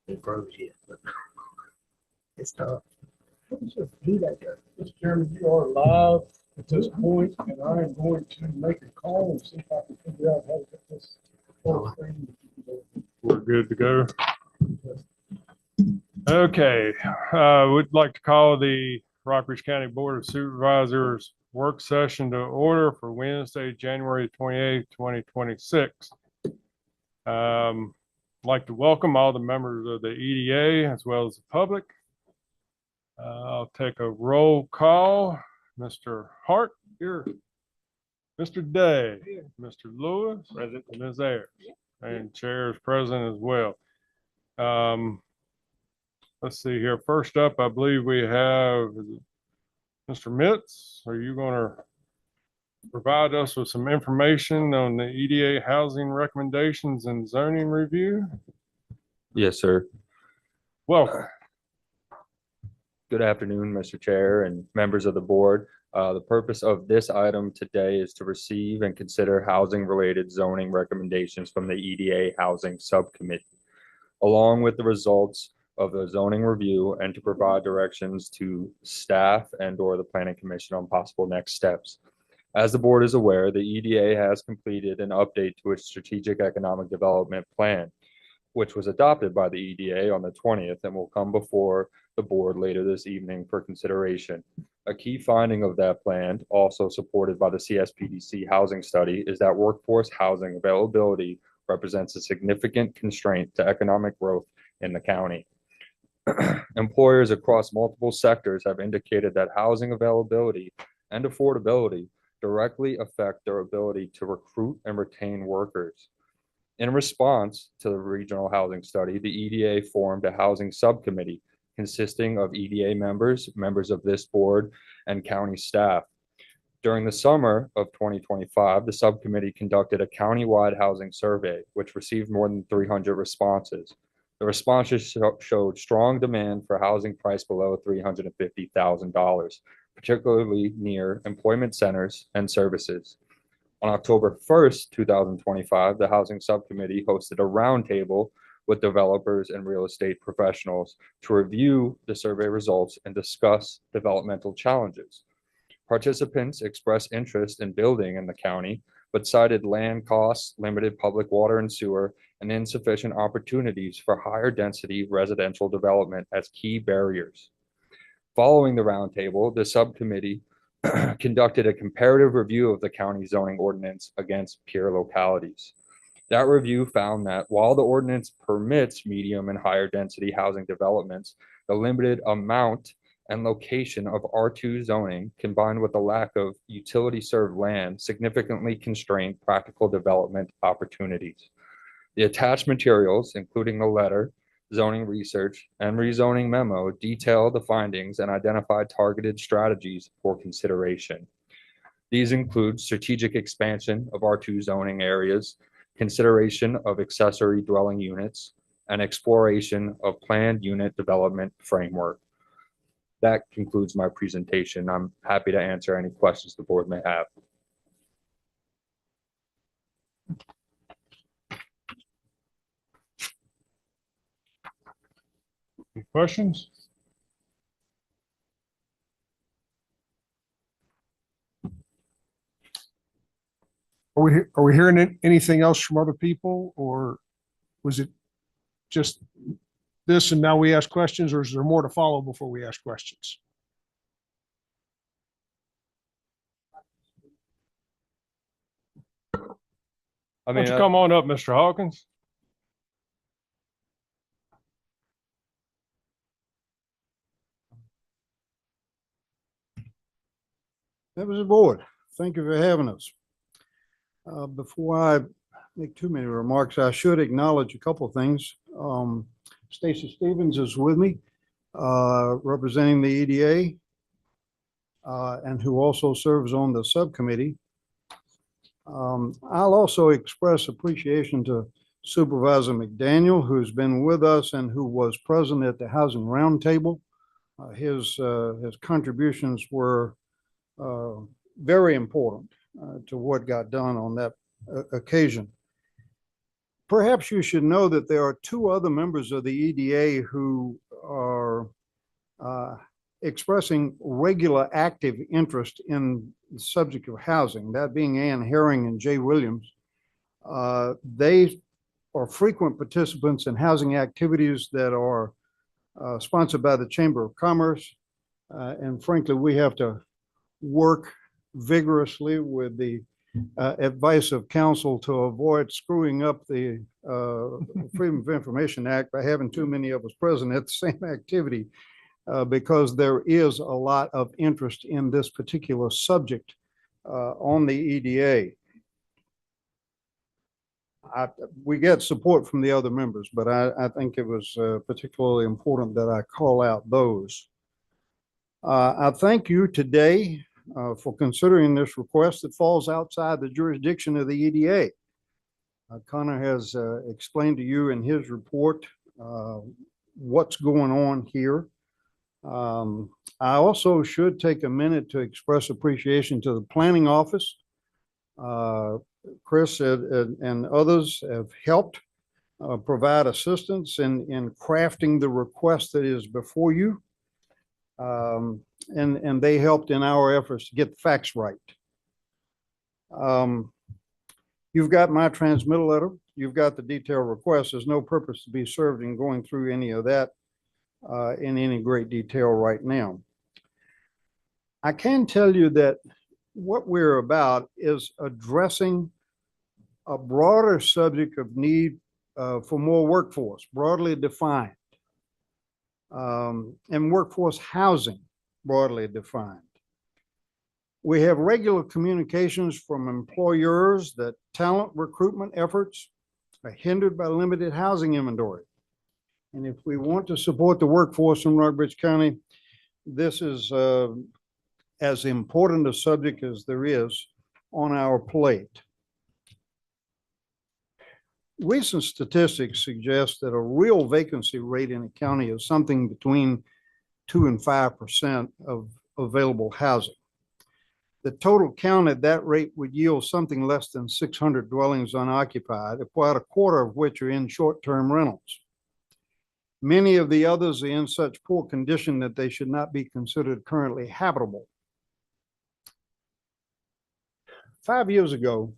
It froze yet, but it's tough. Mr. Chairman, you are live at this point, and I am going to make a call and see if I can figure out how to get this whole thing. We're good to go. Okay, we'd like to call the Rockbridge County Board of Supervisors work session to order for Wednesday, January 28th, 2026. I'd like to welcome all the members of the EDA as well as the public. I'll take a roll call. Mr. Hart, here. Mr. Day, here. Mr. Lewis, present. Ms. Ayers, and Chair is present as well. Let's see here. First up, I believe we have Mr. Mitz. Are you going to provide us with some information on the EDA housing recommendations and zoning review? Yes, sir. Welcome. Good afternoon, Mr. Chair and members of the board. The purpose of this item today is to receive and consider housing-related zoning recommendations from the EDA Housing Subcommittee, along with the results of the zoning review, and to provide directions to staff and/or the Planning Commission on possible next steps. As the board is aware, the EDA has completed an update to its Strategic Economic Development Plan, which was adopted by the EDA on the 20th and will come before the board later this evening for consideration. A key finding of that plan, also supported by the CSPDC housing study, is that workforce housing availability represents a significant constraint to economic growth in the county. Employers across multiple sectors have indicated that housing availability and affordability directly affect their ability to recruit and retain workers. In response to the regional housing study, the EDA formed a housing subcommittee consisting of EDA members, members of this board, and county staff. During the summer of 2025, the subcommittee conducted a countywide housing survey, which received more than 300 responses. The responses showed strong demand for housing priced below $350,000, particularly near employment centers and services. On October 1st, 2025, the Housing Subcommittee hosted a roundtable with developers and real estate professionals to review the survey results and discuss developmental challenges. Participants expressed interest in building in the county, but cited land costs, limited public water and sewer, and insufficient opportunities for higher density residential development as key barriers. Following the roundtable, the subcommittee conducted a comparative review of the county zoning ordinance against peer localities. That review found that while the ordinance permits medium and higher density housing developments, the limited amount and location of R2 zoning, combined with the lack of utility served land, significantly constrained practical development opportunities. The attached materials, including the letter, zoning research, and rezoning memo, detail the findings and identify targeted strategies for consideration. These include strategic expansion of R2 zoning areas, consideration of accessory dwelling units, and exploration of planned unit development framework. That concludes my presentation. I'm happy to answer any questions the board may have. Any questions? Are we hearing anything else from other people, or was it just this and now we ask questions, or is there more to follow before we ask questions? Why don't you come on up, Mr. Hawkins? Members of the board, thank you for having us. Before I make too many remarks, I should acknowledge a couple of things. Stacy Stevens is with me, representing the EDA, and who also serves on the subcommittee. I'll also express appreciation to Supervisor McDaniel, who's been with us and who was present at the Housing Roundtable. His contributions were very important to what got done on that occasion. Perhaps you should know that there are two other members of the EDA who are expressing regular active interest in the subject of housing, that being Ann Herring and Jay Williams. They are frequent participants in housing activities that are sponsored by the Chamber of Commerce. And frankly, we have to work vigorously with the advice of counsel to avoid screwing up the Freedom of Information Act by having too many of us present at the same activity, because there is a lot of interest in this particular subject on the EDA. We get support from the other members, but I think it was particularly important that I call out those. I thank you today for considering this request that falls outside the jurisdiction of the EDA. Connor has explained to you in his report what's going on here. I also should take a minute to express appreciation to the planning office. Chris and others have helped provide assistance in crafting the request that is before you. And they helped in our efforts to get the facts right. You've got my transmittal letter. You've got the detailed request. There's no purpose to be served in going through any of that in any great detail right now. I can tell you that what we're about is addressing a broader subject of need for more workforce, broadly defined, and workforce housing, broadly defined. We have regular communications from employers that talent recruitment efforts are hindered by limited housing inventory. And if we want to support the workforce in Rockbridge County, this is as important a subject as there is on our plate. Recent statistics suggest that a real vacancy rate in a county is something between 2 and 5% of available housing. The total count at that rate would yield something less than 600 dwellings unoccupied, about a quarter of which are in short-term rentals. Many of the others are in such poor condition that they should not be considered currently habitable. 5 years ago,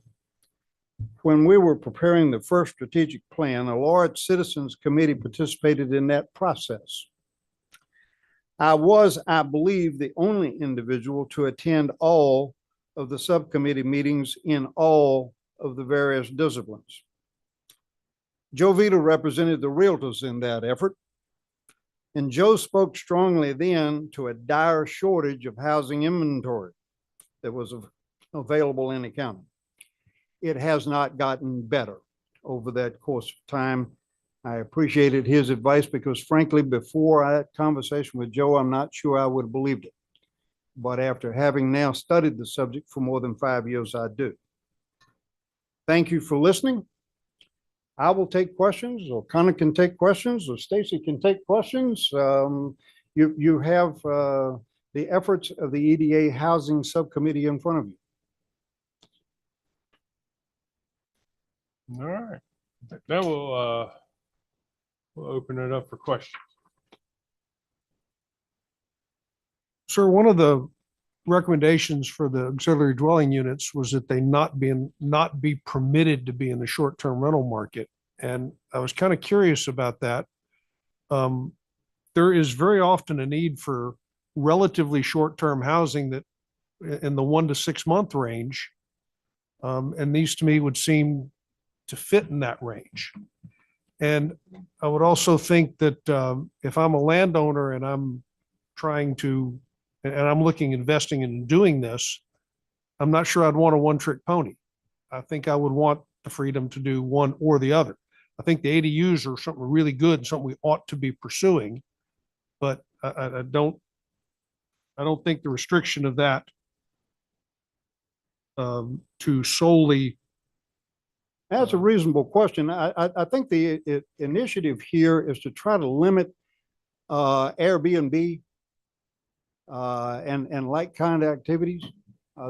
when we were preparing the first strategic plan, a large citizens committee participated in that process. I was, I believe, the only individual to attend all of the subcommittee meetings in all of the various disciplines. Joe Vita represented the realtors in that effort, and Joe spoke strongly then to a dire shortage of housing inventory that was available in the county. It has not gotten better over that course of time. I appreciated his advice because, frankly, before that conversation with Joe, I'm not sure I would have believed it. But after having now studied the subject for more than 5 years, I do. Thank you for listening. I will take questions, or Connor can take questions, or Stacy can take questions. You have the efforts of the EDA Housing Subcommittee in front of you. All right. Now we'll open it up for questions. Sir, one of the recommendations for the auxiliary dwelling units was that they not be permitted to be in the short-term rental market. And I was kind of curious about that. There is very often a need for relatively short-term housing that in the 1 to 6 month range. And these to me would seem to fit in that range. And I would also think that if I'm a landowner and I'm trying to, and I'm investing in doing this, I'm not sure I'd want a one-trick pony. I think I would want the freedom to do one or the other. I think the ADUs are something really good and something we ought to be pursuing, but I don't think the restriction of that to solely. That's a reasonable question. I think the initiative here is to try to limit Airbnb and like kind of activities.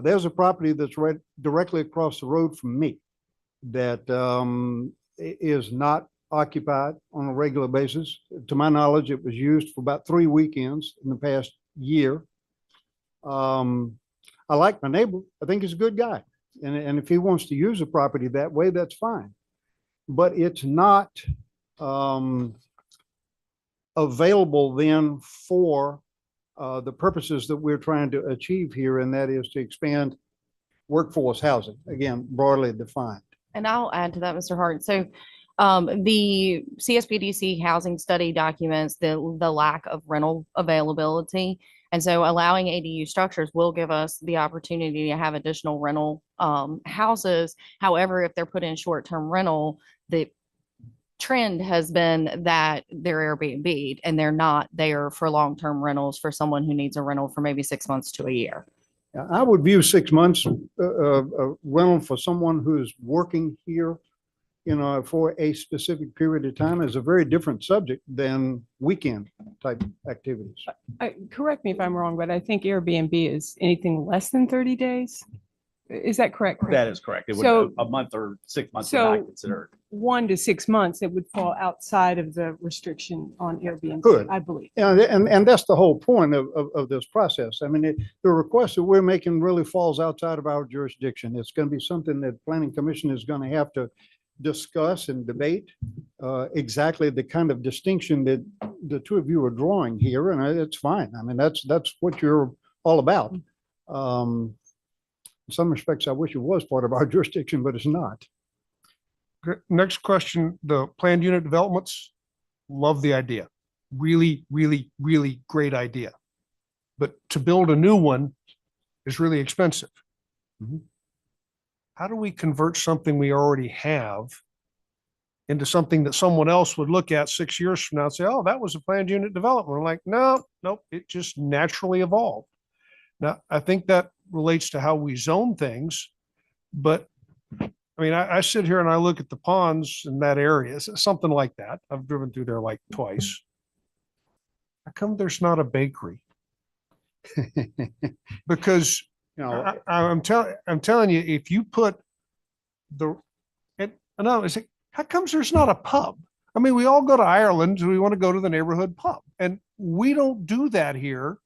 There's a property that's right directly across the road from me. that is not occupied on a regular basis. To my knowledge, it was used for about 3 weekends in the past year. I like my neighbor. I think he's a good guy. And if he wants to use the property that way, that's fine. But it's not available then for the purposes that we're trying to achieve here, and that is to expand workforce housing, again, broadly defined. And I'll add to that, Mr. Hart. So the CSPDC housing study documents the lack of rental availability. And so allowing ADU structures will give us the opportunity to have additional rental houses. However, if they're put in short-term rental, the trend has been that they're Airbnb and they're not there for long-term rentals for someone who needs a rental for maybe 6 months to a year. I would view 6 months rental for someone who's working here, for a specific period of time is a very different subject than weekend type activities. Correct me if I'm wrong, but I think Airbnb is anything less than 30 days. Is that correct? Chris? That is correct. It would, So- a month or 6 months so- would not considered. 1 to 6 months, it would fall outside of the restriction on Airbnb, Good. I believe. Yeah, and that's the whole point of this process. I mean, the request that we're making really falls outside of our jurisdiction. It's going to be something that Planning Commission is going to have to discuss and debate exactly the kind of distinction that the two of you are drawing here, and it's fine. I mean, that's what you're all about. In some respects, I wish it was part of our jurisdiction, but it's not. Okay, next question, the planned unit developments, love the idea. Really, really, really great idea. But to build a new one is really expensive. Mhm. How do we convert something we already have into something that someone else would look at 6 years from now and say, oh, that was a planned unit development? We're like, no, nope, it just naturally evolved. Now, I think that relates to how we zone things, but I mean, I sit here and I look at the ponds in that area, it's something like that. I've driven through there like twice. How come there's not a bakery? Because I'm telling you, if you put how comes there's not a pub? I mean, we all go to Ireland, we want to go to the neighborhood pub, and we don't do that here.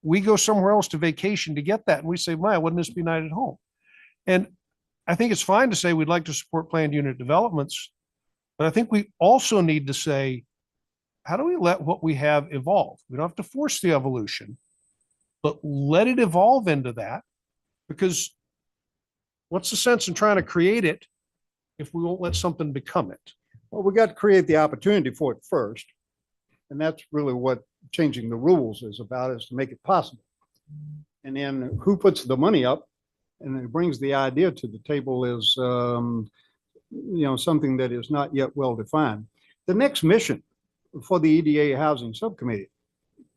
We go somewhere else to vacation to get that, and we say, man, wouldn't this be nice at home? And I think it's fine to say we'd like to support planned unit developments, but I think we also need to say, how do we let what we have evolve? We don't have to force the evolution, but let it evolve into that, because what's the sense in trying to create it if we won't let something become it? Well, we got to create the opportunity for it first. And that's really what changing the rules is about, is to make it possible. And then who puts the money up and it brings the idea to the table is, something that is not yet well defined. The next mission for the EDA Housing Subcommittee,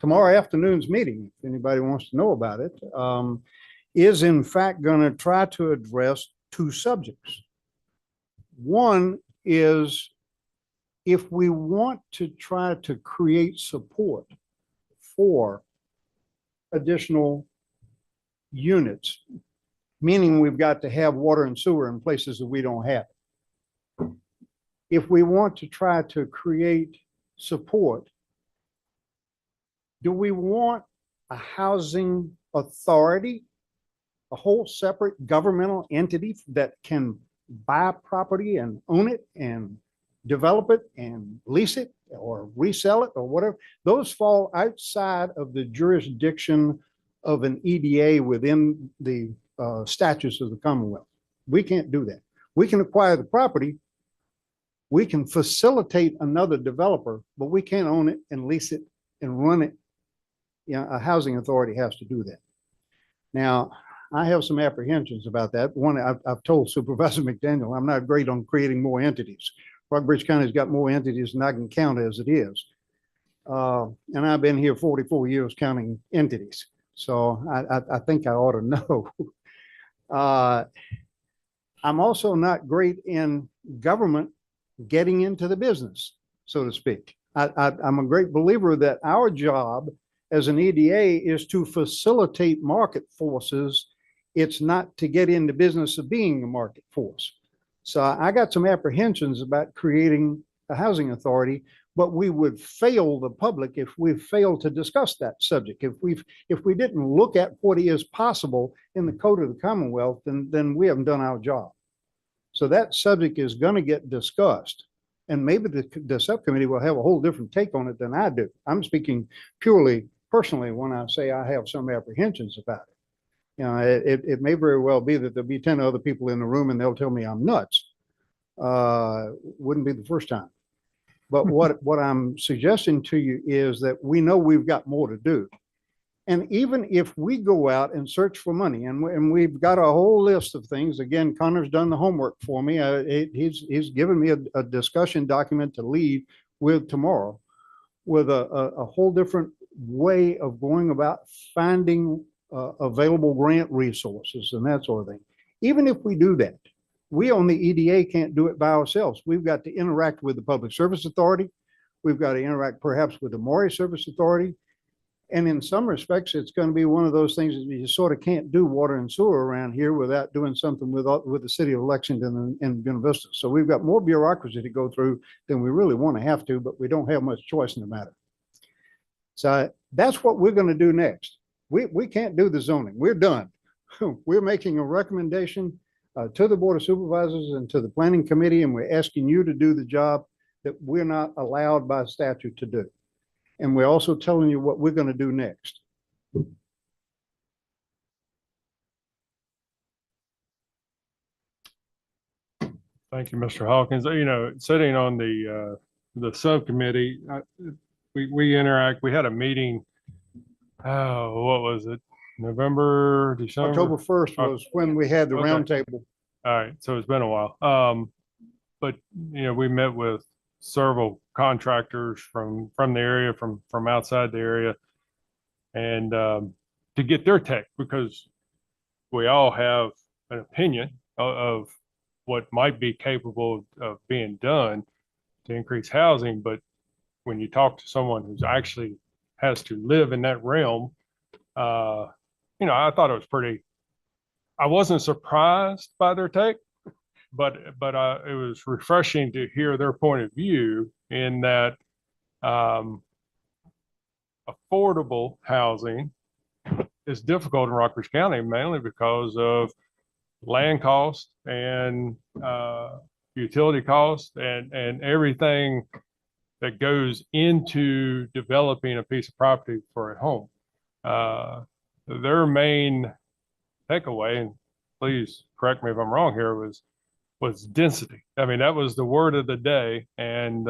tomorrow afternoon's meeting, if anybody wants to know about it, is in fact going to try to address 2 subjects. One is, if we want to try to create support for additional units, meaning we've got to have water and sewer in places that we don't have. If we want to try to create support, do we want a housing authority, a whole separate governmental entity that can buy property and own it and develop it and lease it or resell it or whatever? Those fall outside of the jurisdiction of an EDA within the statutes of the Commonwealth. We can't do that. We can acquire the property. We can facilitate another developer, but we can't own it and lease it and run it. A housing authority has to do that. Now, I have some apprehensions about that. One, I've told Supervisor McDaniel, I'm not great on creating more entities. Rockbridge County's got more entities than I can count as it is. And I've been here 44 years counting entities. So I think I ought to know. I'm also not great in government getting into the business, so to speak. I'm a great believer that our job as an EDA is to facilitate market forces. It's not to get in the business of being a market force. So I got some apprehensions about creating a housing authority, but we would fail the public if we failed to discuss that subject. If we didn't look at what is possible in the code of the Commonwealth, then we haven't done our job. So that subject is going to get discussed. And maybe the subcommittee will have a whole different take on it than I do. I'm speaking purely personally when I say I have some apprehensions about it. You know, it may very well be that there'll be 10 other people in the room and they'll tell me I'm nuts. Wouldn't be the first time. But what I'm suggesting to you is that we know we've got more to do. And even if we go out and search for money, and we've got a whole list of things, again, Connor's done the homework for me. He's given me a discussion document to leave with tomorrow with a whole different way of going about finding available grant resources and that sort of thing. Even if we do that, we on the EDA can't do it by ourselves. We've got to interact with the Public Service Authority. We've got to interact perhaps with the Maury Service Authority. And in some respects, it's going to be one of those things that you sort of can't do water and sewer around here without doing something with the city of Lexington and Buena Vista. So we've got more bureaucracy to go through than we really want to have to, but we don't have much choice in the matter. So that's what we're going to do next. We can't do the zoning. We're done. We're making a recommendation to the Board of Supervisors and to the Planning Committee, and we're asking you to do the job that we're not allowed by statute to do. And we're also telling you what we're going to do next. Thank you, Mr. Hawkins. You know, sitting on the subcommittee, we interact. We had a meeting. Oh, what was it? November, December? October 1st was when we had the Okay. roundtable. All right, so it's been a while. But you know, we met with several contractors from the area, from outside the area, and to get their take, because we all have an opinion of what might be capable of being done to increase housing. But when you talk to someone who's actually has to live in that realm, you know, I thought it was pretty. I wasn't surprised by their take, but it was refreshing to hear their point of view in that affordable housing is difficult in Rockbridge County, mainly because of land cost and utility cost and everything that goes into developing a piece of property for a home. Their main takeaway, and please correct me if I'm wrong here, was density. I mean, that was the word of the day, and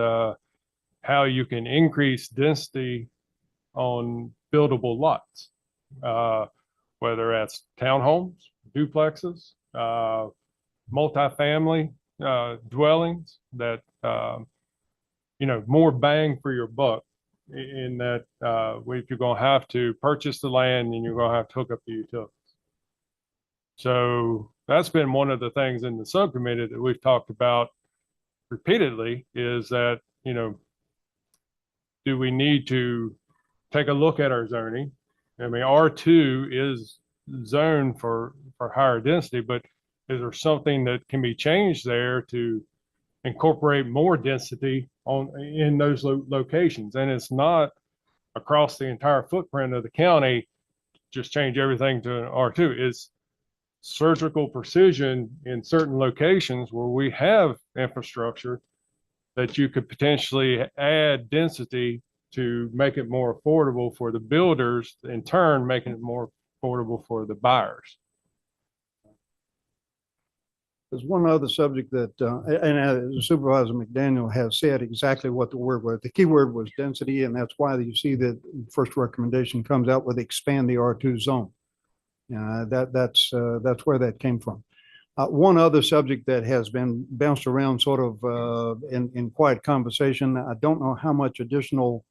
how you can increase density on buildable lots, whether that's townhomes, duplexes, multifamily dwellings, that you know, more bang for your buck in that if you're going to have to purchase the land and you're going to have to hook up the utilities. So that's been one of the things in the subcommittee that we've talked about repeatedly, is that, you know, do we need to take a look at our zoning? I mean, R2 is zoned for higher density, but is there something that can be changed there to incorporate more density in those locations? And it's not across the entire footprint of the county, just change everything to an R2. It's surgical precision in certain locations where we have infrastructure that you could potentially add density to make it more affordable for the builders, in turn making it more affordable for the buyers. There's one other subject that, and Supervisor McDaniel has said exactly what the word was. The key word was density, and that's why you see that first recommendation comes out with expand the R2 zone. That's where that came from. One other subject that has been bounced around sort of in quiet conversation. I don't know how much additional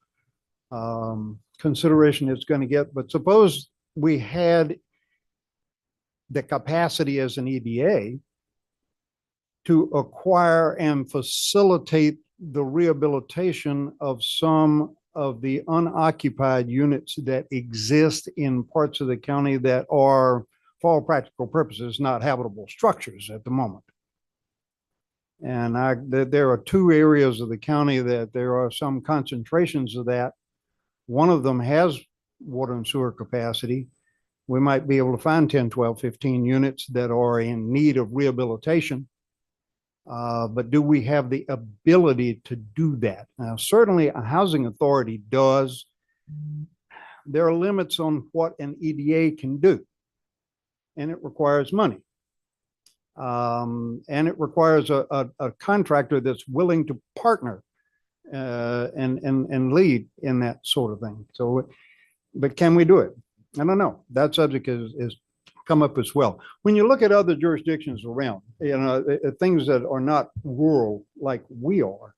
consideration it's going to get, but suppose we had the capacity as an EDA to acquire and facilitate the rehabilitation of some of the unoccupied units that exist in parts of the county that are, for all practical purposes, not habitable structures at the moment. And there are two areas of the county that there are some concentrations of that. One of them has water and sewer capacity. We might be able to find 10, 12, 15 units that are in need of rehabilitation. But do we have the ability to do that? Now, certainly a housing authority does. There are limits on what an EDA can do, and it requires money. And it requires a contractor that's willing to partner and lead in that sort of thing. So, but can we do it? I don't know. That subject is come up as well. When you look at other jurisdictions around, things that are not rural like we are,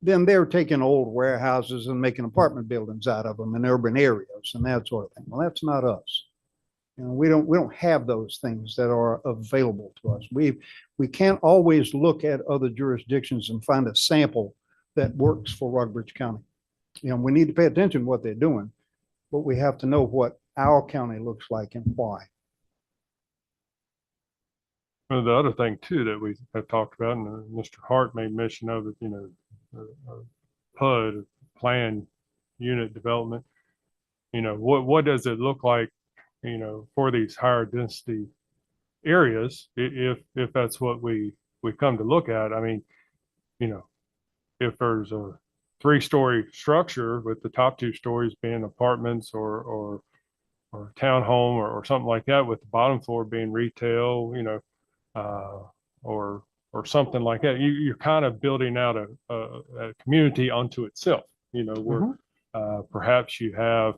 then they're taking old warehouses and making apartment buildings out of them in urban areas and that sort of thing. Well, that's not us. We don't have those things that are available to us. We can't always look at other jurisdictions and find a sample that works for Rockbridge County. We need to pay attention to what they're doing, but we have to know what our county looks like and why. Well, the other thing too that we have talked about, and Mr. Hart made mention of it, PUD, planned unit development. What does it look like, for these higher density areas, if that's what we come to look at? I mean, if there's a 3-story structure with the top 2 stories being apartments or townhome or something like that, with the bottom floor being retail, or something like that, you're kind of building out a community unto itself, where perhaps you have,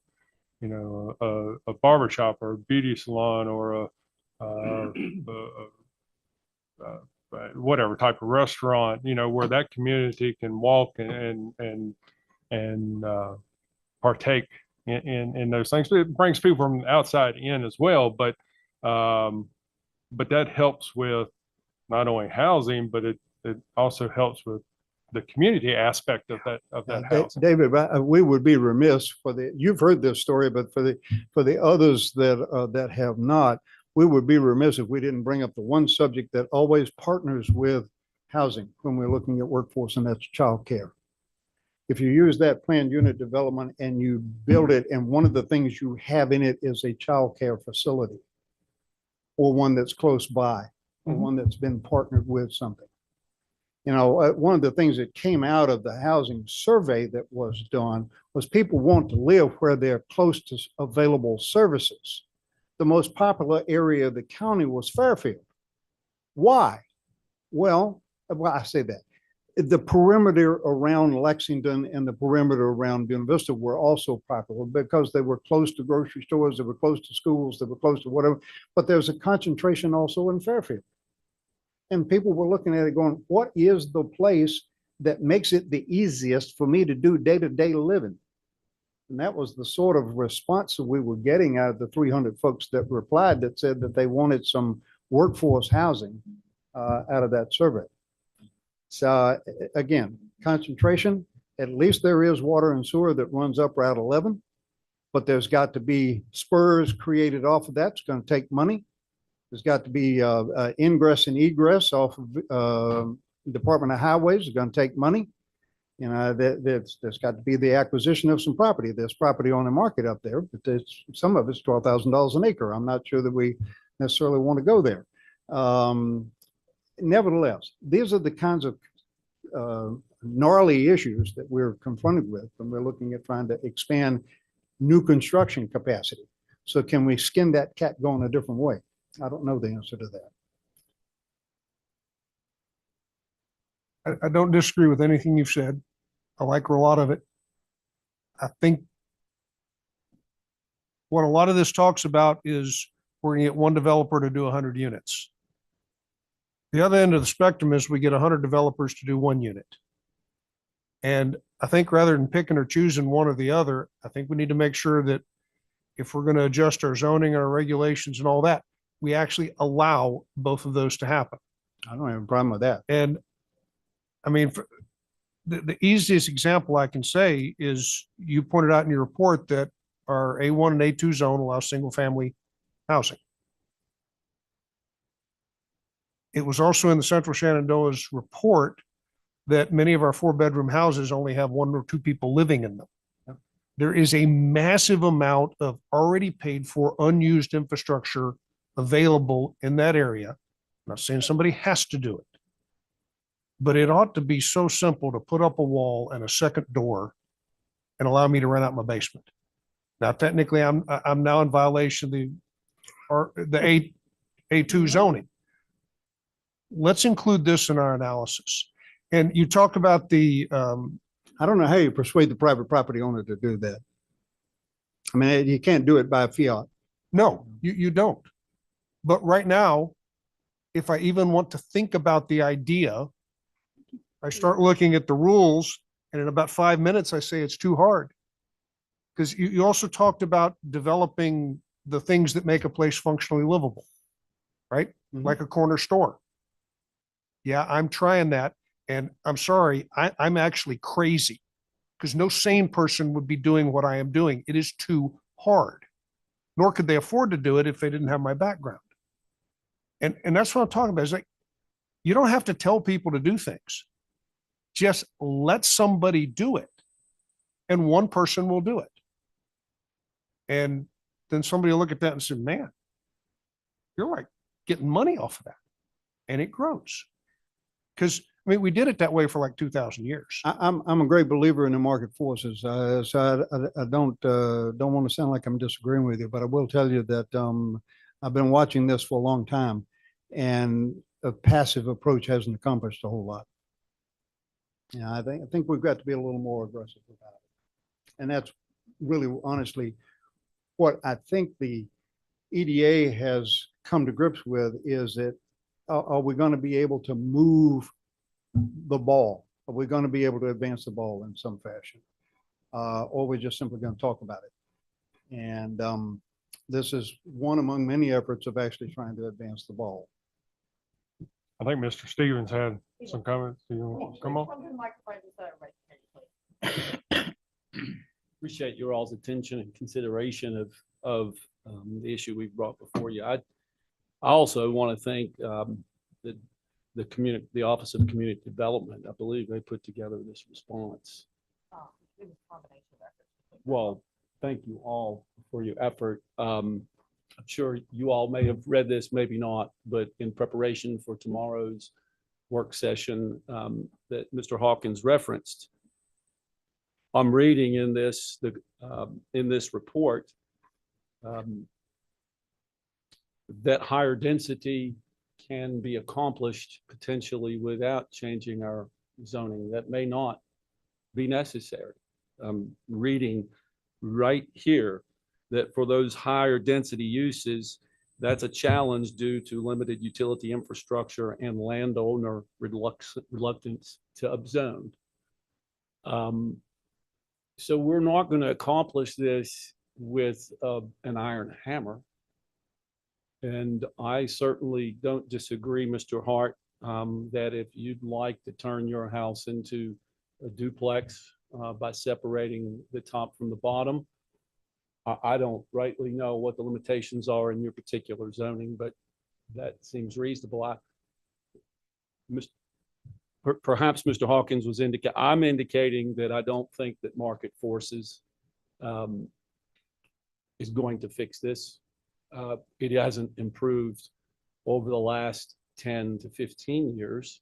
a barber shop or a beauty salon or whatever type of restaurant, where that community can walk and partake in those things. It brings people from the outside in as well, but that helps with not only housing, but it also helps with the community aspect of that housing. David, we would be remiss you've heard this story, but for the others that have not, we would be remiss if we didn't bring up the one subject that always partners with housing when we're looking at workforce, and that's childcare. If you use that planned unit development and you build it, and one of the things you have in it is a childcare facility, or one that's close by, or one that's been partnered with something. One of the things that came out of the housing survey that was done was people want to live where they're close to available services. The most popular area of the county was Fairfield. Why? Well, I say that. The perimeter around Lexington and the perimeter around Buena Vista were also popular because they were close to grocery stores, they were close to schools, they were close to whatever, but there's a concentration also in Fairfield. And people were looking at it going, what is the place that makes it the easiest for me to do day-to-day living? And that was the sort of response that we were getting out of the 300 folks that replied that said that they wanted some workforce housing out of that survey. So again, concentration, at least there is water and sewer that runs up Route 11, but there's got to be spurs created off of that. It's going to take money. There's got to be ingress and egress off of Department of Highways. It's going to take money. There's got to be the acquisition of some property. There's property on the market up there, but some of it's $12,000 an acre. I'm not sure that we necessarily want to go there. Nevertheless, these are the kinds of gnarly issues that we're confronted with when we're looking at trying to expand new construction capacity. So can we skin that cat going a different way? I don't know the answer to that. I don't disagree with anything you've said. I like a lot of it. I think what a lot of this talks about is we're going to get one developer to do 100 units. The other end of the spectrum is we get 100 developers to do 1 unit. And I think rather than picking or choosing one or the other, I think we need to make sure that if we're going to adjust our zoning and our regulations and all that, we actually allow both of those to happen. I don't have a problem with that. And I mean, the easiest example I can say is you pointed out in your report that our A1 and A2 zone allows single family housing. It was also in the Central Shenandoah's report that many of our 4-bedroom houses only have 1 or 2 people living in them. There is a massive amount of already paid for unused infrastructure available in that area. I'm not saying somebody has to do it, but it ought to be so simple to put up a wall and a second door and allow me to rent out my basement. Now, technically, I'm now in violation of the A2 zoning. Let's include this in our analysis. And you talk about I don't know how you persuade the private property owner to do that. I mean, you can't do it by fiat. no, you don't. But right now, if I even want to think about the idea, I start looking at the rules, and in about 5 minutes, I say it's too hard. Because you also talked about developing the things that make a place functionally livable, right? Mhm. Like a corner store. Yeah, I'm trying that. And I'm sorry, I'm actually crazy because no sane person would be doing what I am doing. It is too hard. Nor could they afford to do it if they didn't have my background. And that's what I'm talking about. It's like, you don't have to tell people to do things. Just let somebody do it. And one person will do it. And then somebody will look at that and say, man, you're like getting money off of that. And it grows. Because I mean, we did it that way for like 2,000 years. I'm a great believer in the market forces. So I don't want to sound like I'm disagreeing with you, but I will tell you that I've been watching this for a long time, and a passive approach hasn't accomplished a whole lot. Yeah, I think we've got to be a little more aggressive about it, and that's really honestly what I think the EDA has come to grips with is that are we going to be able to move the ball? Are we going to be able to advance the ball in some fashion? Or we're just simply going to talk about it? And this is one among many efforts of actually trying to advance the ball. I think Mr. Stevens had some comments. Do you want to come on? Appreciate your all's attention and consideration of the issue we've brought before you. I also want to thank the Office of Community Development. I believe they put together this response. Well, thank you all for your effort. I'm sure you all may have read this, maybe not, but in preparation for tomorrow's work session that Mr. Hawkins referenced, I'm reading in this report that higher density can be accomplished potentially without changing our zoning. That may not be necessary. I'm reading right here that for those higher density uses, that's a challenge due to limited utility infrastructure and landowner reluctance to upzone. So we're not going to accomplish this with an iron hammer. And I certainly don't disagree, Mr. Hart, that if you'd like to turn your house into a duplex by separating the top from the bottom, I don't rightly know what the limitations are in your particular zoning, but that seems reasonable. Perhaps Mr. Hawkins was I'm indicating that I don't think that market forces is going to fix this. It hasn't improved over the last 10 to 15 years.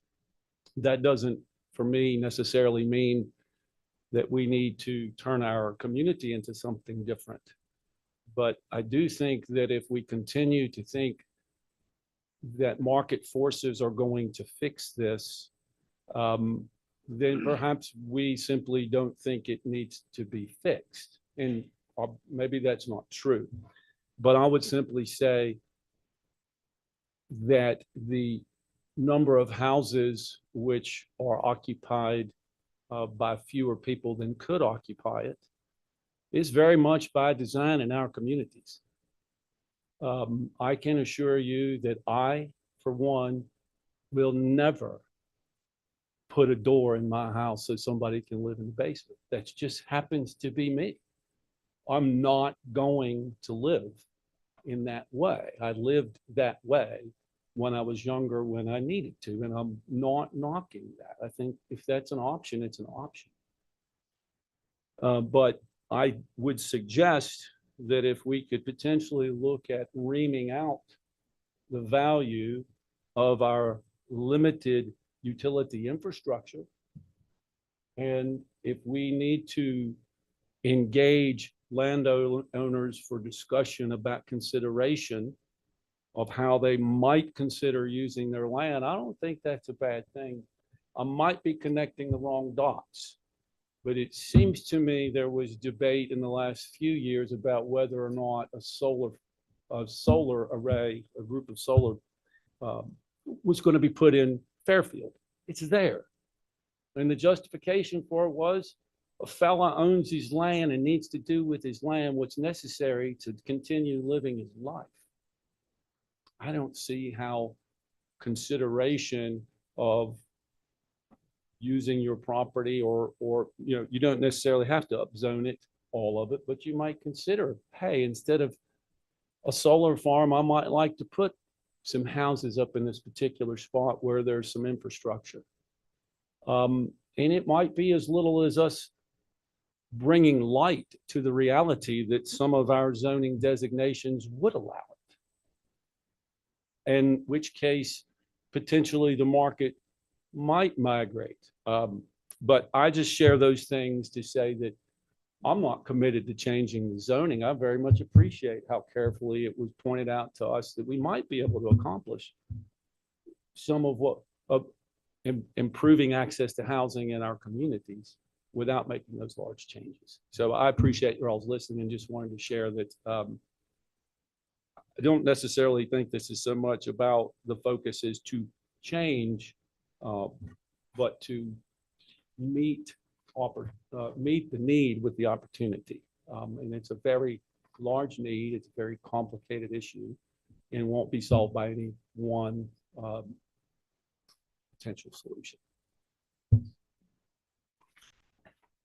That doesn't, for me, necessarily mean that we need to turn our community into something different. But I do think that if we continue to think that market forces are going to fix this, then perhaps we simply don't think it needs to be fixed. And maybe that's not true. But I would simply say that the number of houses which are occupied by fewer people than could occupy it is very much by design in our communities. I can assure you that I, for one, will never put a door in my house so somebody can live in the basement. That just happens to be me. I'm not going to live in that way. I lived that way when I was younger, when I needed to, and I'm not knocking that. I think if that's an option, it's an option. But I would suggest that if we could potentially look at reaming out the value of our limited utility infrastructure, and if we need to engage landowners for discussion about consideration of how they might consider using their land, I don't think that's a bad thing. I might be connecting the wrong dots, but it seems to me there was debate in the last few years about whether or not a solar array, a group of solar, was going to be put in Fairfield. It's there. And the justification for it was a fella owns his land and needs to do with his land what's necessary to continue living his life. I don't see how consideration of using your property or you don't necessarily have to upzone it, all of it, but you might consider, hey, instead of a solar farm, I might like to put some houses up in this particular spot where there's some infrastructure. And it might be as little as us bringing light to the reality that some of our zoning designations would allow it. In which case, potentially the market might migrate. But I just share those things to say that I'm not committed to changing the zoning. I very much appreciate how carefully it was pointed out to us that we might be able to accomplish some of what improving access to housing in our communities without making those large changes. So I appreciate your all's listening and just wanted to share that I don't necessarily think this is so much about the focus is to change, but to meet the need with the opportunity. And it's a very large need. It's a very complicated issue and won't be solved by any one potential solution.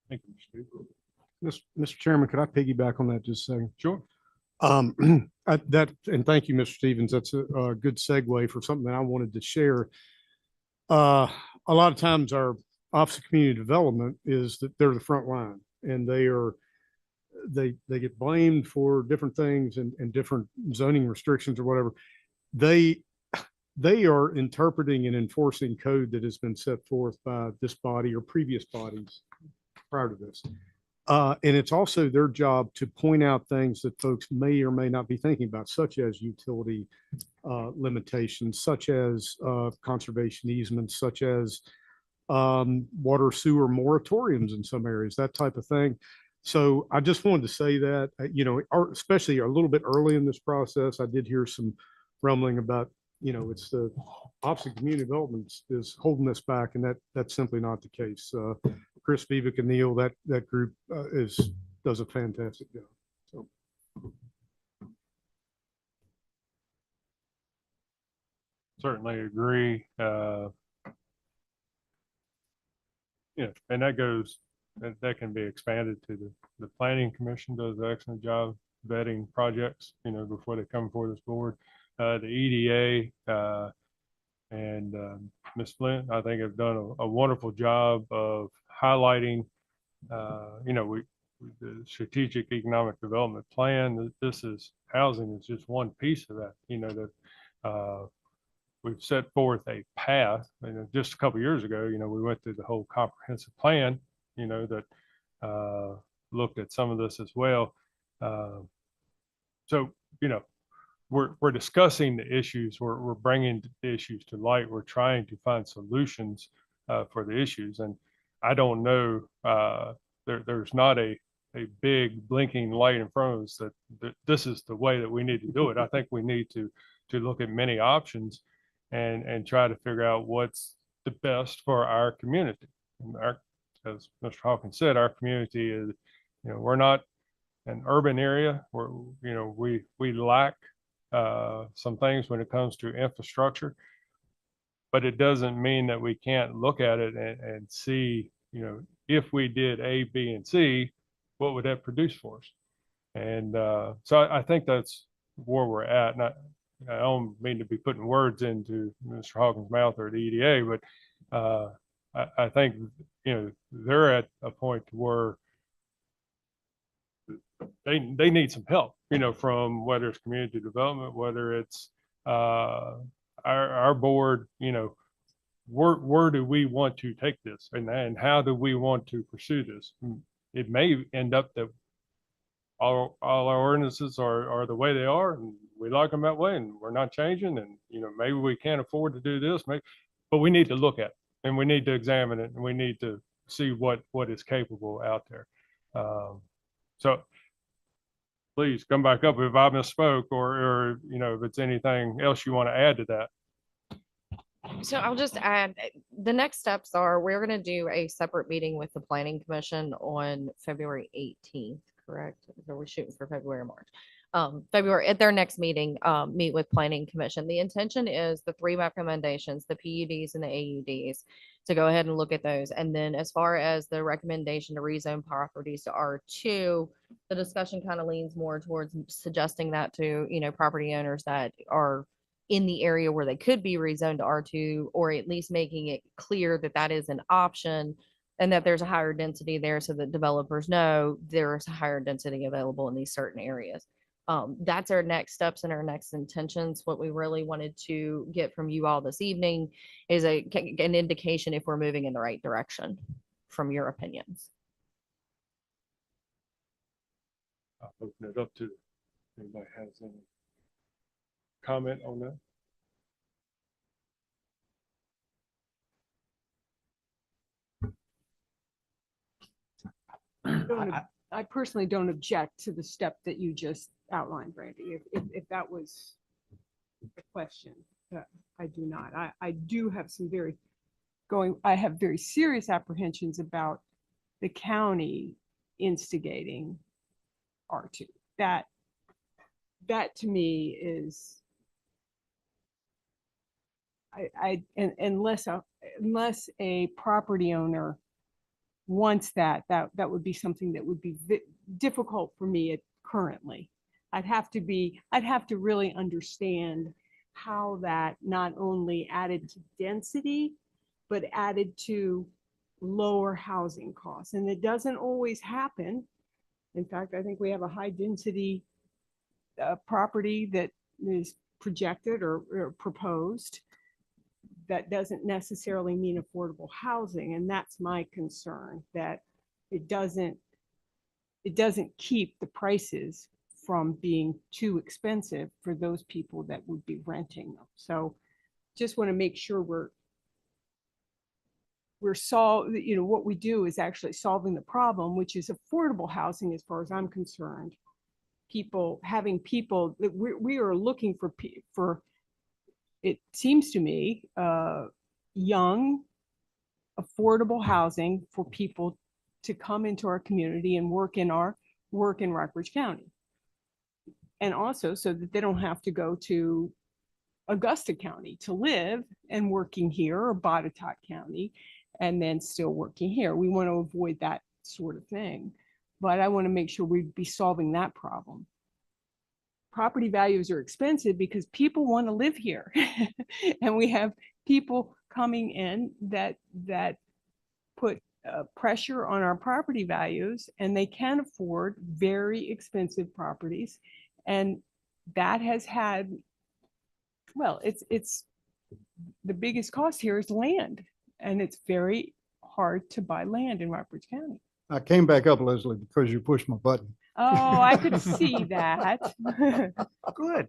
Thank you, Mr. Duke. Mr. Chairman, could I piggyback on that just a second? Sure. And thank you, Mr. Stevens. That's a good segue for something that I wanted to share. A lot of times our Office of Community Development is that they're the front line and they get blamed for different things and different zoning restrictions or whatever. They are interpreting and enforcing code that has been set forth by this body or previous bodies prior to this. And it's also their job to point out things that folks may or may not be thinking about, such as utility limitations, such as conservation easements, such as water sewer moratoriums in some areas, that type of thing. So I just wanted to say that, especially a little bit early in this process, I did hear some rumbling about, it's the Office of Community Development is holding us back, and that's simply not the case. Chris Vivek and Neil, that group does a fantastic job. So. Certainly agree. And that can be expanded to the Planning Commission does an excellent job vetting projects, before they come before this board. The EDA and Ms. Flint, I think, have done a wonderful job of highlighting, the strategic economic development plan. Housing is just one piece of that. We've set forth a path. Just a couple of years ago, we went through the whole comprehensive plan, that looked at some of this as well. So, we're discussing the issues. We're bringing the issues to light. We're trying to find solutions for the issues. And I don't know, there's not a big blinking light in front of us that this is the way that we need to do it. I think we need to look at many options and try to figure out what's the best for our community. And as Mr. Hawkins said, our community is, we're not an urban area. We lack some things when it comes to infrastructure, but it doesn't mean that we can't look at it and see, if we did A, B, and C, what would that produce for us? And so I think that's where we're at. I don't mean to be putting words into Mr. Hawkins' mouth or the EDA, but I think, they're at a point where they need some help, from whether it's community development, whether it's our board, where do we want to take this and how do we want to pursue this? It may end up that all our ordinances are the way they are and we like them that way and we're not changing and, maybe we can't afford to do this, but we need to look at it and we need to examine it and we need to see what is capable out there. So please come back up if I misspoke or, if it's anything else you want to add to that. So I'll just add, the next steps are, we're gonna do a separate meeting with the planning commission on February 18th, correct? Or we're shooting for February or March. February, at their next meeting, meet with planning commission. The intention is the 3 recommendations, the PUDs and the AUDs, to go ahead and look at those. And then as far as the recommendation to rezone properties to R2, the discussion kind of leans more towards suggesting that to, property owners that are in the area where they could be rezoned to R2, or at least making it clear that that is an option and that there's a higher density there so that developers know there's a higher density available in these certain areas. That's our next steps and our next intentions. What we really wanted to get from you all this evening is an indication if we're moving in the right direction from your opinions. I'll open it up to anybody has any comment on that. I personally don't object to the step that you just outlined, Brandy, if that was the question. I do not. I do have some I have very serious apprehensions about the county instigating R2. That to me is, unless a property owner wants that would be something that would be difficult for me currently. I'd have to really understand how that not only added to density, but added to lower housing costs. And it doesn't always happen. In fact, I think we have a high density property that is projected or proposed. That doesn't necessarily mean affordable housing. And that's my concern, that it doesn't keep the prices from being too expensive for those people that would be renting them. So just want to make sure what we do is actually solving the problem, which is affordable housing as far as I'm concerned. We are looking for, it seems to me, young, affordable housing for people to come into our community and work in Rockbridge County. And also so that they don't have to go to Augusta County to live and working here, or Botetourt County and then still working here. We want to avoid that sort of thing. But I want to make sure we'd be solving that problem. Property values are expensive because people want to live here. And we have people coming in that put pressure on our property values, and they can afford very expensive properties. And that has had, well, it's the biggest cost here is land, and it's very hard to buy land in Rockbridge County. I came back up, Leslie, because you pushed my button. Oh, I could see that. Good.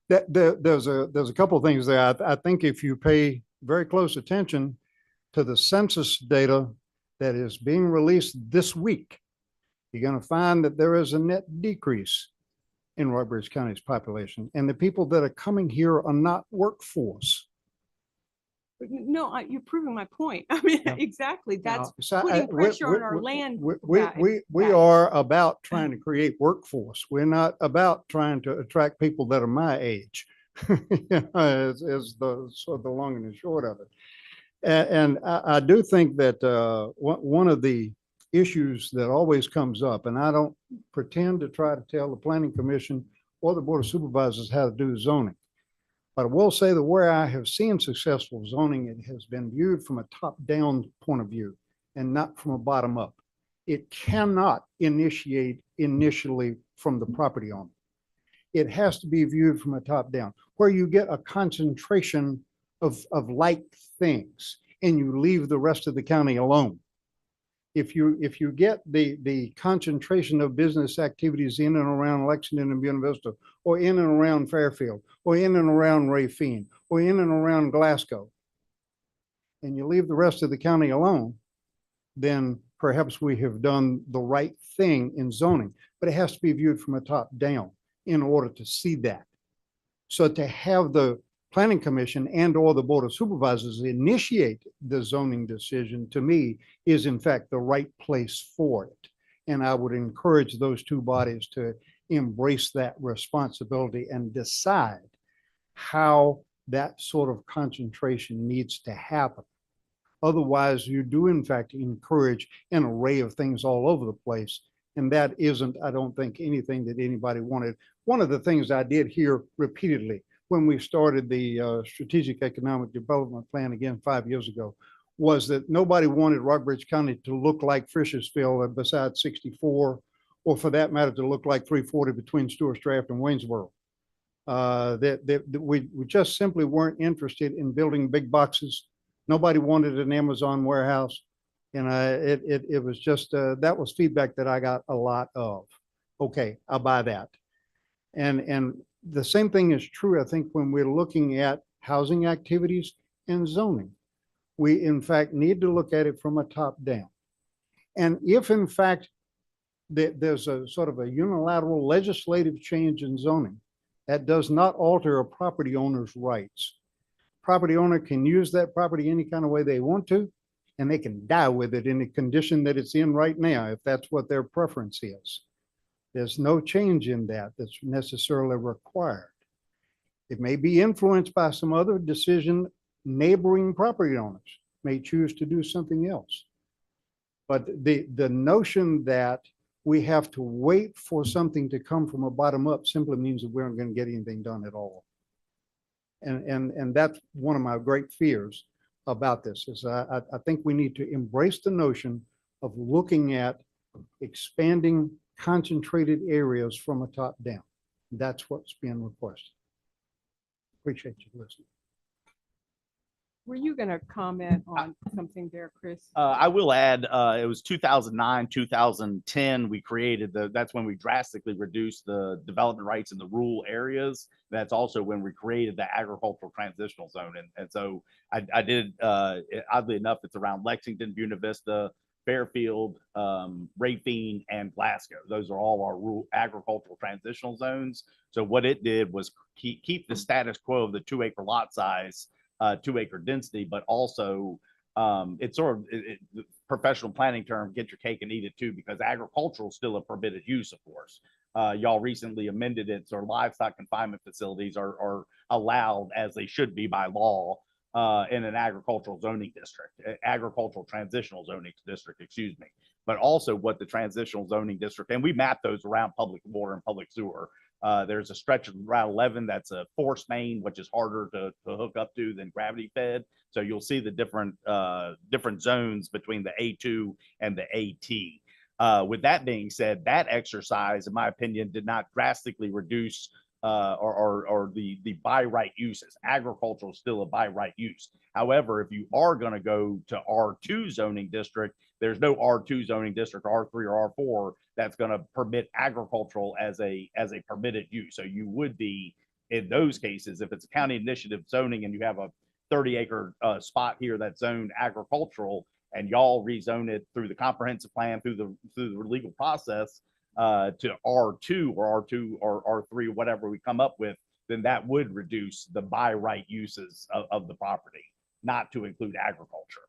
There's a couple of things there. I think if you pay very close attention to the census data that is being released this week, you're going to find that there is a net decrease in Rockbridge County's population, and the people that are coming here are not workforce. No, you're proving my point. I mean, Yeah. Exactly. That's So putting pressure on our land. We are about trying to create workforce. We're not about trying to attract people that are my age. Is the sort of the long and the short of it. And I do think that one of the issues that always comes up, and I don't pretend to try to tell the Planning Commission or the Board of Supervisors how to do zoning, But I will say that where I have seen successful zoning, it has been viewed from a top-down point of view and not from a bottom-up. It cannot initiate initially from the property owner. It has to be viewed from a top-down, where you get a concentration of like things and you leave the rest of the county alone. If you get the concentration of business activities in and around Lexington and Buena Vista, or in and around Fairfield, or in and around Rafine, or in and around Glasgow, and you leave the rest of the county alone, then perhaps we have done the right thing in zoning, but it has to be viewed from a top down in order to see that. So to have the Planning Commission and or the Board of Supervisors initiate the zoning decision, to me, is in fact the right place for it. And I would encourage those two bodies to embrace that responsibility and decide how that sort of concentration needs to happen. Otherwise, you do in fact encourage an array of things all over the place. And that isn't, I don't think, anything that anybody wanted. One of the things I did hear repeatedly when we started the Strategic Economic Development Plan again 5 years ago was that nobody wanted Rockbridge County to look like Fishersville beside 64, or for that matter, to look like 340 between Stuart Draft and Waynesboro. That we just simply weren't interested in building big boxes. Nobody wanted an Amazon warehouse. And it was just, that was feedback that I got a lot of. Okay, I'll buy that. And the same thing is true, I think, when we're looking at housing activities and zoning. We, in fact, need to look at it from a top down. And if, in fact, there's a sort of a unilateral legislative change in zoning, that does not alter a property owner's rights. Property owner can use that property any kind of way they want to, and they can die with it in the condition that it's in right now, if that's what their preference is. There's no change in that that's necessarily required. It may be influenced by some other decision. Neighboring property owners may choose to do something else. But the notion that we have to wait for something to come from a bottom up simply means that we aren't going to get anything done at all. And that's one of my great fears about this, is I think we need to embrace the notion of looking at expanding concentrated areas from a top down. That's what's being requested. Appreciate you listening. Were you going to comment on something there, Chris? I will add, it was 2009, 2010, we created that's when we drastically reduced the development rights in the rural areas. That's also when we created the agricultural transitional zone. And so I did, oddly enough, it's around Lexington, Buena Vista, Fairfield, Rafine, and Glasgow. Those are all our rural agricultural transitional zones. So what it did was keep the status quo of the 2-acre lot size, 2-acre density, but also it's sort of the professional planning term, get your cake and eat it too, because agricultural is still a permitted use, of course. Y'all recently amended it, so livestock confinement facilities are allowed, as they should be by law, in an agricultural zoning district, agricultural transitional zoning district, excuse me. But also what the transitional zoning district, and we map those around public water and public sewer. There's a stretch of Route 11 that's a force main, which is harder to hook up to than gravity fed. So you'll see the different zones between the A2 and the AT. With that being said, that exercise, in my opinion, did not drastically reduce or the by right uses. Agricultural is still a by right use. However, if you are going to go to R2 zoning district, there's no R2 zoning district, R3 or R4 that's going to permit agricultural as a permitted use. So you would be, in those cases, if it's a county initiative zoning and you have a 30-acre spot here that's zoned agricultural, and y'all rezone it through the comprehensive plan, through the legal process, to R2 or R2 or R3, whatever we come up with, then that would reduce the by right uses of the property, not to include agriculture.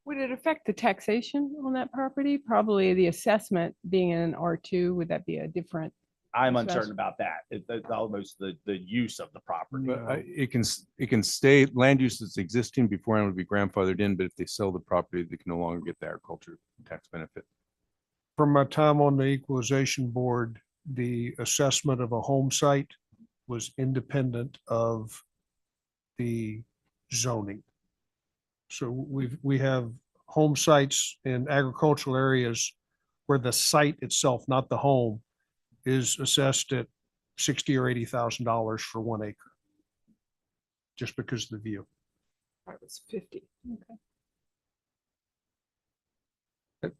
Would it affect the taxation on that property? Probably the assessment being in an R2, would that be a different? I'm uncertain about that. It's almost the use of the property. But it can stay land use that's existing before it would be grandfathered in, but if they sell the property, they can no longer get the agriculture tax benefit. From my time on the equalization board, the assessment of a home site was independent of the zoning. So we have home sites in agricultural areas where the site itself, not the home, is assessed at $60,000 or $80,000 for 1 acre. Just because of the view. That was 50. Okay.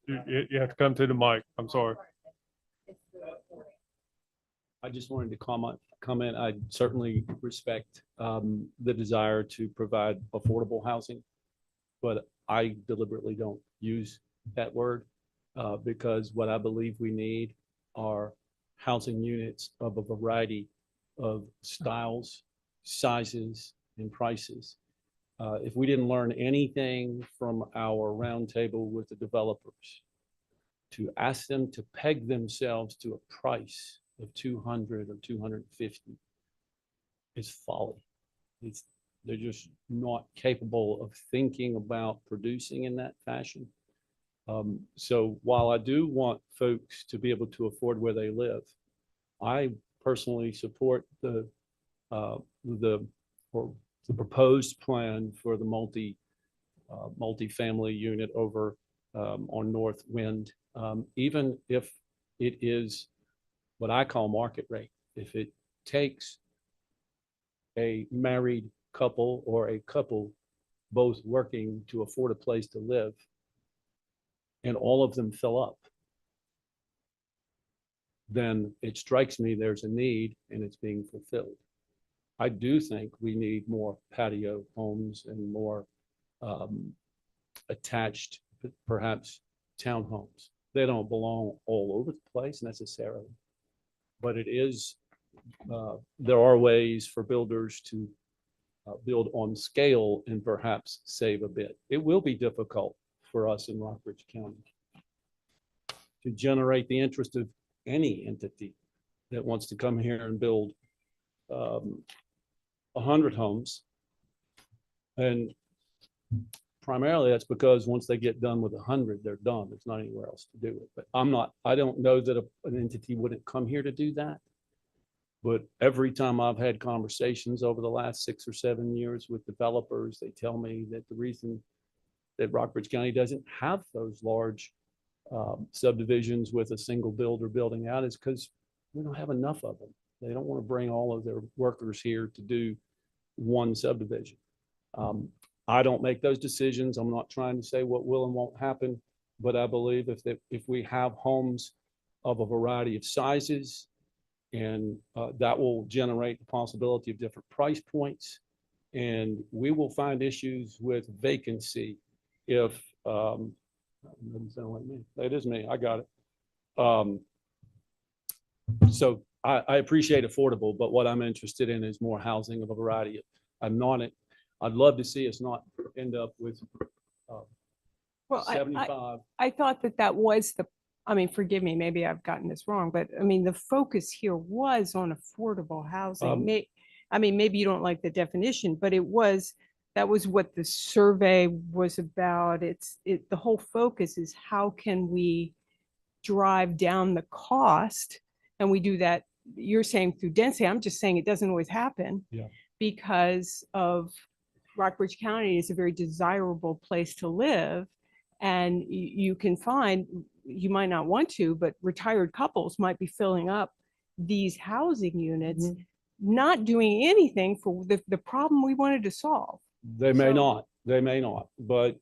You have to come to the mic. I'm sorry. I just wanted to comment. I certainly respect the desire to provide affordable housing, but I deliberately don't use that word because what I believe we need are housing units of a variety of styles, sizes, and prices. If we didn't learn anything from our roundtable with the developers, to ask them to peg themselves to a price of 200 or 250 is folly. They're just not capable of thinking about producing in that fashion. So while I do want folks to be able to afford where they live, I personally support the proposed plan for the multi-family unit over on North Wind, even if it is what I call market rate. If it takes a married couple or a couple both working to afford a place to live and all of them fill up, then it strikes me there's a need and it's being fulfilled. I do think we need more patio homes and more attached, perhaps townhomes. They don't belong all over the place necessarily, but it is, there are ways for builders to build on scale and perhaps save a bit. It will be difficult for us in Rockbridge County to generate the interest of any entity that wants to come here and build 100 homes. And primarily that's because once they get done with 100, they're done. There's not anywhere else to do it. But I don't know that an entity wouldn't come here to do that. But every time I've had conversations over the last 6 or 7 years with developers, they tell me that the reason that Rockbridge County doesn't have those large subdivisions with a single builder building out is because we don't have enough of them. They don't want to bring all of their workers here to do one subdivision. I don't make those decisions. I'm not trying to say what will and won't happen, but I believe if we have homes of a variety of sizes, and that will generate the possibility of different price points, and we will find issues with vacancy if doesn't sound like me. It is me. I got it. So I appreciate affordable, but what I'm interested in is more housing of a variety. I'd love to see us not end up with Well, 75. I thought that was I mean, forgive me, maybe I've gotten this wrong, but I mean, the focus here was on affordable housing. I mean, maybe you don't like the definition, but that was what the survey was about. The whole focus is how can we drive down the cost? And we do that, you're saying through density. I'm just saying it doesn't always happen. Yeah. Because of Rockbridge County is a very desirable place to live. And you can find, you might not want to, but retired couples might be filling up these housing units, not doing anything for the problem we wanted to solve. They may not, but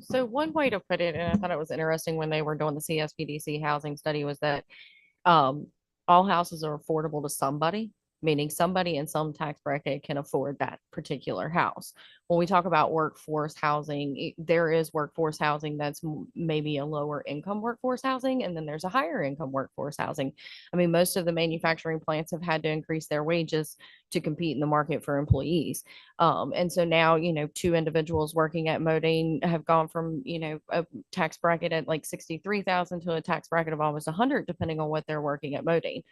So one way to put it, and I thought it was interesting when they were doing the CSPDC housing study, was that all houses are affordable to somebody, meaning somebody in some tax bracket can afford that particular house. When we talk about workforce housing, there is workforce housing that's maybe a lower income workforce housing, and then there's a higher income workforce housing. I mean, most of the manufacturing plants have had to increase their wages to compete in the market for employees. And so now, 2 individuals working at Modine have gone from, a tax bracket at like 63,000 to a tax bracket of almost 100, depending on what they're working at Modine.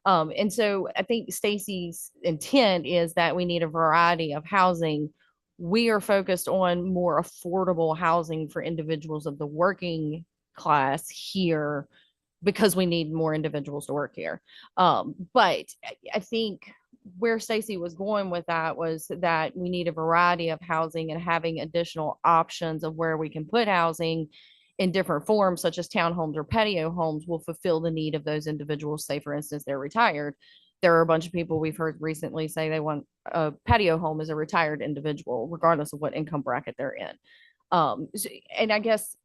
And so I think Stacy's intent is that we need a variety of housing. We are focused on more affordable housing for individuals of the working class here because we need more individuals to work here. But I think where Stacy was going with that was that we need a variety of housing, and having additional options of where we can put housing in different forms, such as townhomes or patio homes, will fulfill the need of those individuals. Say, for instance, they're retired. There are a bunch of people we've heard recently say they want a patio home as a retired individual, regardless of what income bracket they're in. And I guess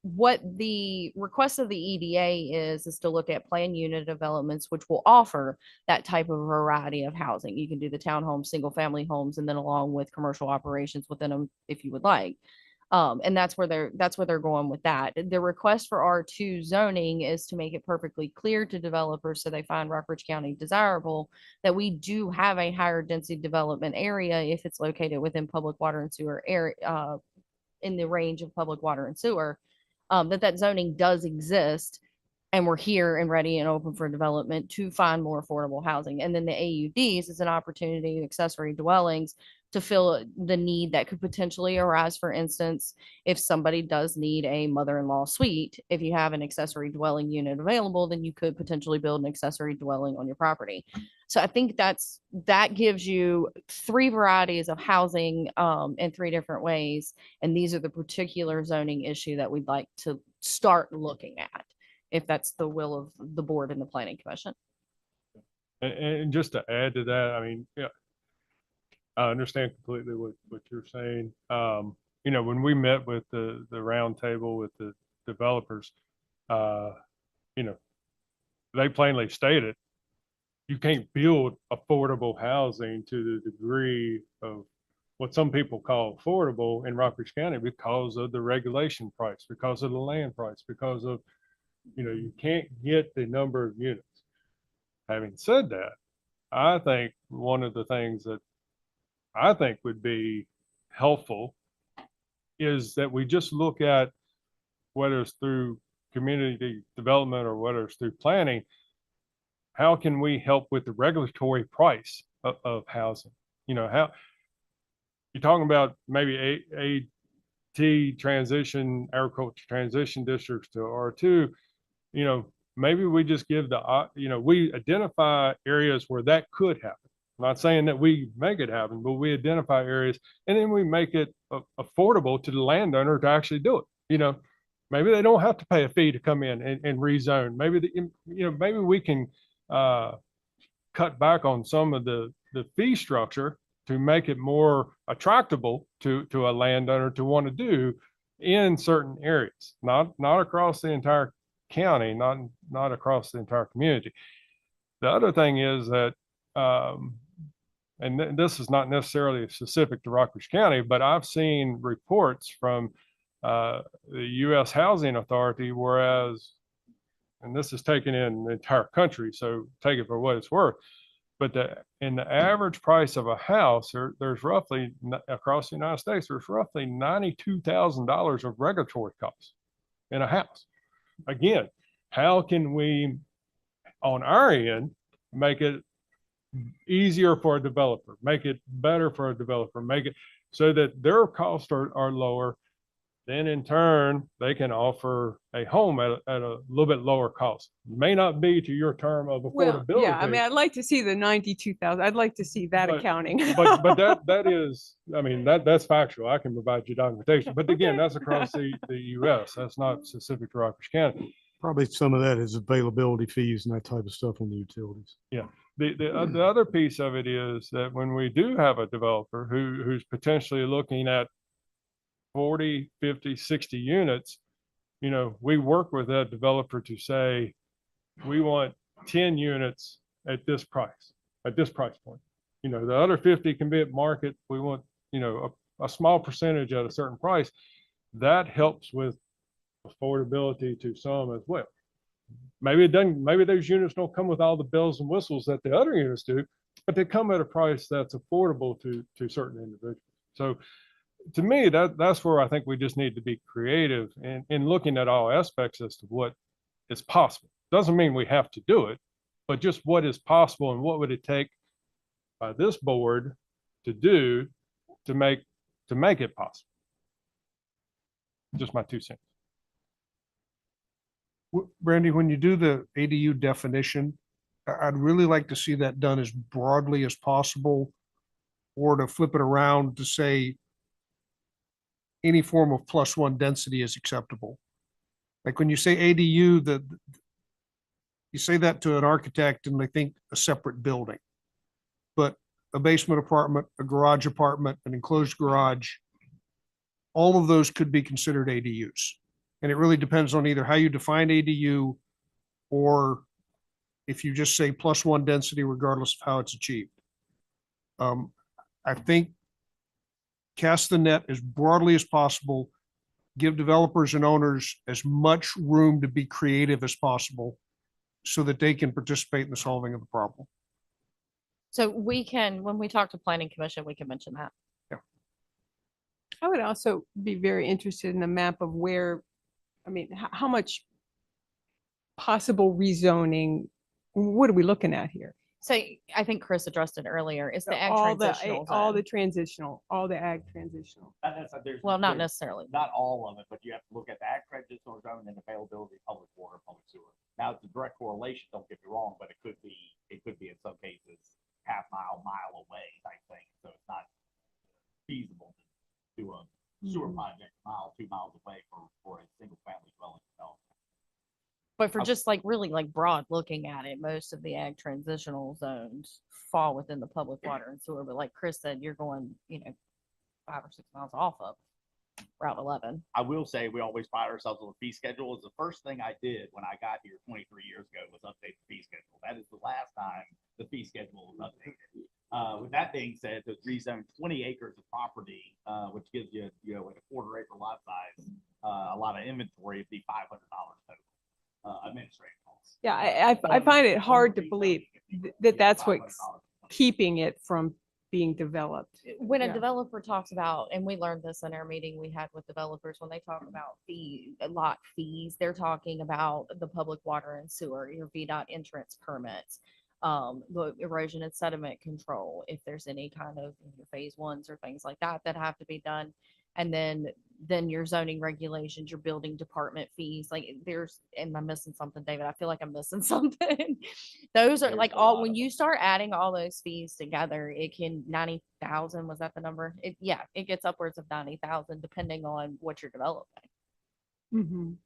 what the request of the EDA is to look at planned unit developments, which will offer that type of variety of housing. You can do the townhomes, single family homes, and then along with commercial operations within them if you would like. And that's where they're going with that. The request for R2 zoning is to make it perfectly clear to developers, so they find Rockbridge County desirable, that we do have a higher density development area if it's located within public water and sewer area, in the range of public water and sewer, that zoning does exist, and we're here and ready and open for development to find more affordable housing. And then the AUDs is an opportunity, accessory dwellings, to fill the need that could potentially arise. For instance, if somebody does need a mother-in-law suite, if you have an accessory dwelling unit available, then you could potentially build an accessory dwelling on your property. So I think that gives you three varieties of housing, in three different ways. And these are the particular zoning issue that we'd like to start looking at, if that's the will of the board and the planning commission. And just to add to that, I mean, yeah, I understand completely what you're saying. You know, when we met with the round table with the developers, you know, they plainly stated you can't build affordable housing to the degree of what some people call affordable in Rockbridge County because of the regulation price, because of the land price, because of, you know, you can't get the number of units. Having said that, I think one of the things that I think would be helpful is that we just look at, whether it's through community development or whether it's through planning, how can we help with the regulatory price of housing? You know, how you're talking about maybe AT transition, agriculture transition districts to R2, you know, maybe we just give you know, we identify areas where that could happen. I'm not saying that we make it happen, but we identify areas and then we make it affordable to the landowner to actually do it. You know, maybe they don't have to pay a fee to come in and rezone. Maybe you know, maybe we can cut back on some of the fee structure to make it more attractable to a landowner to want to do in certain areas, not across the entire county, not across the entire community. The other thing is that, and this is not necessarily specific to Rockbridge County, but I've seen reports from the U.S. Housing Authority, whereas, and this is taken in the entire country, so take it for what it's worth, but in the average price of a house, there's roughly, across the United States, there's roughly $92,000 of regulatory costs in a house. Again, how can we, on our end, make it easier for a developer, make it better for a developer, make it so that their costs are lower? Then in turn, they can offer a home at a little bit lower cost. May not be to your term of affordability. Well, yeah, I mean, I'd like to see the 92,000. I'd like to see that accounting. but that is, I mean, that's factual. I can provide you documentation. But again, that's across the U.S. That's not specific to Rockbridge County. Probably some of that is availability fees and that type of stuff on the utilities. Yeah. The other piece of it is that when we do have a developer who's potentially looking at 40, 50, 60 units, you know, we work with that developer to say, we want 10 units at this price point. You know, the other 50 can be at market. We want, you know, a small percentage at a certain price. That helps with affordability to some as well. Maybe it doesn't, maybe those units don't come with all the bells and whistles that the other units do, but they come at a price that's affordable to certain individuals. So to me, that's where I think we just need to be creative in looking at all aspects as to what is possible. Doesn't mean we have to do it, but just what is possible and what would it take by this board to do to make it possible. Just my 2 cents. Brandy, when you do the ADU definition, I'd really like to see that done as broadly as possible, or to flip it around to say any form of +1 density is acceptable. Like when you say ADU, you say that to an architect and they think a separate building. But a basement apartment, a garage apartment, an enclosed garage, all of those could be considered ADUs. And it really depends on either how you define ADU, or if you just say +1 density regardless of how it's achieved. I think cast the net as broadly as possible, give developers and owners as much room to be creative as possible so that they can participate in the solving of the problem. So we can, when we talk to planning commission, we can mention that. I would also be very interested in a map of where, I mean, how much possible rezoning, what are we looking at here? So I think Chris addressed it earlier. It's the ag All the, transitional all the zone. transitional, all the ag transitional. Well, not necessarily. Not all of it, but you have to look at the ag transitional zone and availability of public water, public sewer. Now, it's a direct correlation, don't get me wrong, but it could be in some cases half-mile, mile away type thing. So it's not feasible to do a sewer project mile, 2 miles away for a single family dwelling development. But for just like really like broad looking at it, most of the ag transitional zones fall within the public water and sewer. But like Chris said, you're going, 5 or 6 miles off of Route 11. I will say we always pride ourselves on the fee schedule. It's the first thing I did when I got here 23 years ago was update the fee schedule. That is the last time the fee schedule was updated. With that being said, to rezone 20 acres of property, which gives you, with a 1/4 acre lot size, a lot of inventory, it'd be $500 total administrative costs. Yeah, I find it hard to believe that that's what's keeping it from being developed. When a Yeah. developer talks about, and we learned this in our meeting we had with developers, when they talk about lot fees, they're talking about the public water and sewer, your VDOT entrance permits, the erosion and sediment control, if there's any kind of phase ones or things like that that have to be done. And then your zoning regulations, your building department fees, like am I missing something, David? I feel like I'm missing something. Those are There's like a all, lot when of you start adding all those fees together, it can 90,000, was that the number? It gets upwards of 90,000 depending on what you're developing. Mhm.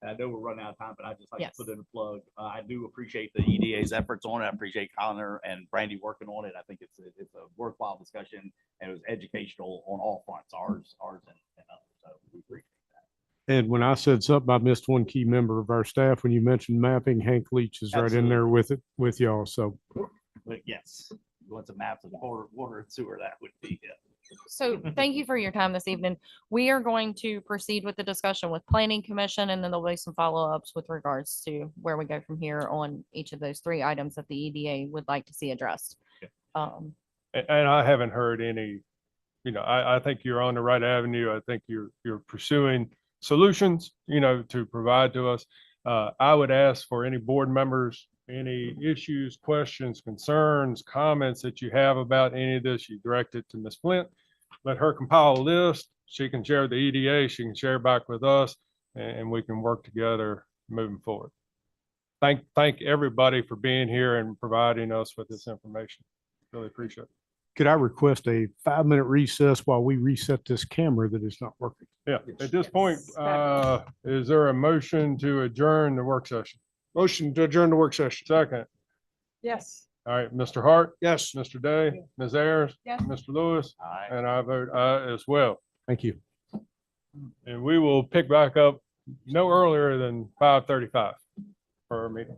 And I know we're running out of time, but I just like Yes. to put in a plug. I do appreciate the EDA's efforts on it. I appreciate Connor and Brandy working on it. I think it's a worthwhile discussion, and it was educational on all fronts, ours and others. So we appreciate that. And when I said something, I missed one key member of our staff. When you mentioned mapping, Hank Leach is right in there with y'all. So But yes, you want some maps of water and sewer, that would be it. So thank you for your time this evening. We are going to proceed with the discussion with planning commission, and then there'll be some follow-ups with regards to where we go from here on each of those 3 items that the EDA would like to see addressed. and I haven't heard any, I think you're on the right avenue. I think you're pursuing solutions, to provide to us. I would ask for any board members, any issues, questions, concerns, comments that you have about any of this, you direct it to Ms. Flint. Let her compile a list. She can share the EDA, she can share back with us, and we can work together moving forward. Thank everybody for being here and providing us with this information. Really appreciate it. Could I request a 5-minute recess while we reset this camera that is not working? Yeah, at this point, is there a motion to adjourn the work session? Motion to adjourn the work session. Second. Yes. All right, Mr. Hart, Yes. Mr. Day, Ms. Ayers, Yes. Mr. Lewis, All right. and I vote aye as well. Thank you. And we will pick back up no earlier than 5:35 for our meeting.